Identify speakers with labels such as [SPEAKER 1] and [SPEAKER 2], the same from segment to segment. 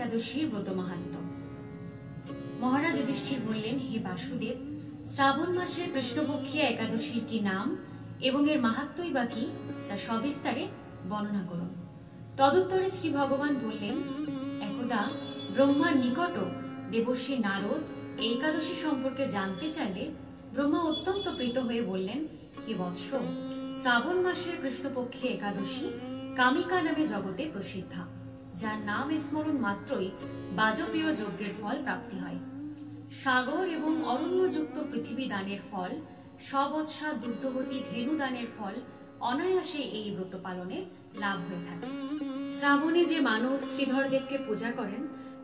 [SPEAKER 1] একাদশীর ব্রত মাহাত্ম্য। মহারাজ যুধিষ্ঠির বললেন, হে বাসুদেব, শ্রাবণ মাসের কৃষ্ণপক্ষী একাদশীর কি নাম এবং এর মাহাত্ম্যই বা কি তা সবিস্তারে বর্ণনা করুন। তদুত্তরে শ্রী ভগবান বললেন, একদা ব্রহ্মার নিকট দেবর্ষি নারদ এই একাদশী সম্পর্কে জানতে চাইলে ব্রহ্মা অত্যন্ত প্রীত হয়ে বললেন, হে বৎস, শ্রাবণ মাসের কৃষ্ণপক্ষী একাদশী কামিকা নামে জগতে প্রসিদ্ধা, যার নাম স্মরণ মাত্রই বাজপেয় যজ্ঞের ফল প্রাপ্তি হয়। সাগর এবং অরণ্যযুক্ত পৃথিবী দানের ফল, সবৎসা দুগ্ধবতী ধেনু দানের ফল অনায়াসে এই ব্রত পালনে লাভ হয়ে থাকে। শ্রাবণে যে মানব শ্রীধরদেবকে পূজা করেন,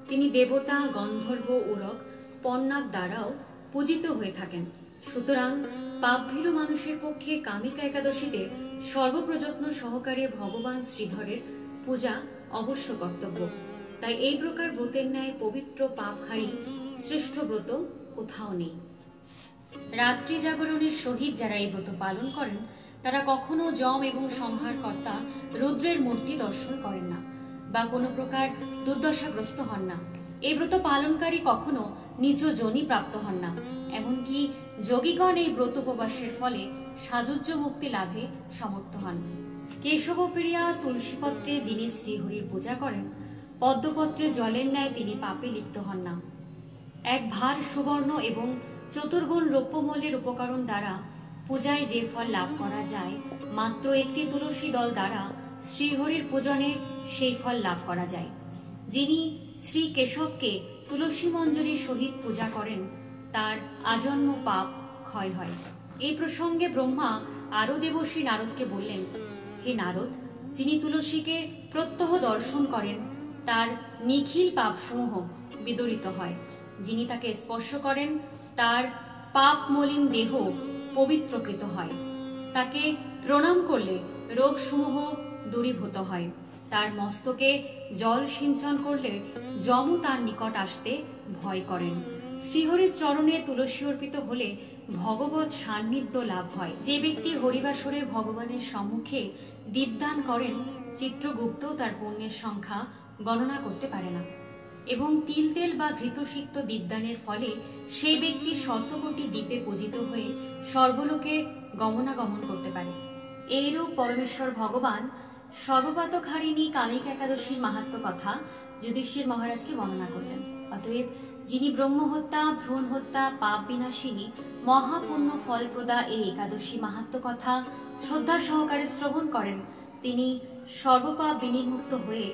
[SPEAKER 1] তিনি দেবতা, গন্ধর্ব, উরক, পণ্যাক দ্বারাও পূজিত হয়ে থাকেন। সুতরাং পাপভীরু মানুষের পক্ষে কামিকা একাদশীতে সর্বপ্রযত্ন সহকারে ভগবান শ্রীধরের পূজা অবশ্য কর্তব্য। তাই এই প্রকার ব্রতের ন্যায় পবিত্র পাপহারী শ্রেষ্ঠ ব্রত কোথাও নেই। রাত্রি জাগরণের সহিত যারা এই ব্রত পালন করেন, তারা কখনো যম এবং সংহারকর্তা রুদ্রের মূর্তি দর্শন করেন না বা কোনো প্রকার দুর্দশাগ্রস্ত হন না। এই ব্রত পালনকারী কখনো নিজ যোনি প্রাপ্ত হন না। এমনকি যোগীগণ এই ব্রত উপবাসের ফলে সাযুজ্য মুক্তি লাভে সমর্থ হন। কেশবপ্রিয়া তুলসীপত্রে যিনি শ্রীহরির পূজা করেন, পদ্মপত্রে জলের ন্যায় তিনি পাপে লিপ্ত হন না। এক ভার সুবর্ণ এবং চতুর্গুণ রৌপ্যমূল্যের উপকরণ দ্বারা পূজায় যে ফল লাভ করা যায়, মাত্র একটি তুলসী দল দ্বারা শ্রীহরির পূজনে সেই ফল লাভ করা যায়। যিনি শ্রী কেশবকে তুলসী মঞ্জরির সহিত পূজা করেন, তার আজন্ম পাপ ক্ষয় হয়। এই প্রসঙ্গে ব্রহ্মা আরো দেবর্ষী নারদকে বললেন, হে নারদ, যিনি তুলসীকে প্রত্যহ দর্শন করেন, তার নিখিল পাপসমূহ বিদরিত হয়। যিনি তাকে স্পর্শ করেন, তার পাপ মলিন দেহ পবিত্রকৃত হয়। তাকে প্রণাম করলে রোগসমূহ দূরীভূত হয়। তার মস্তকে জল সিঞ্চন করলে যমও তার নিকট আসতে ভয় করেন। শ্রীহরির চরণে তুলসী অর্পিত হলে ভগবৎ সান্নিধ্য লাভ হয়। যে ব্যক্তি হরিবাসরে ভগবানের সম্মুখে দীপদান করেন, চিত্রগুপ্ত তার পুণ্যের সংখ্যা গণনা করতে পারে না। এবং তিল তেল বা ঘৃতসিক্ত দীপদানের ফলে সেই ব্যক্তি শতকোটি দ্বীপে পূজিত হয়ে সর্বলোকে গমনাগমন করতে পারে। এইরূপ পরমেশ্বর ভগবান সর্বপাতকহারিণী কামিকা একাদশীর মাহাত্ম্য কথা যুধিষ্ঠির মহারাজকে বর্ণনা করলেন। অতএব যিনি ব্রহ্মহত্যা, ভ্রূণ হত্যা, পাপ বিনাশিনী, মহাপুণ্য ফলপ্রদা এই একাদশী মাহাত্ম্য কথা শ্রদ্ধা সহকারে শ্রবণ করেন, তিনি সর্বপাপ বিনির্মুক্ত হয়ে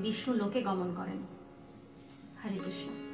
[SPEAKER 1] বিষ্ণু লোকে গমন করেন। হরে কৃষ্ণ।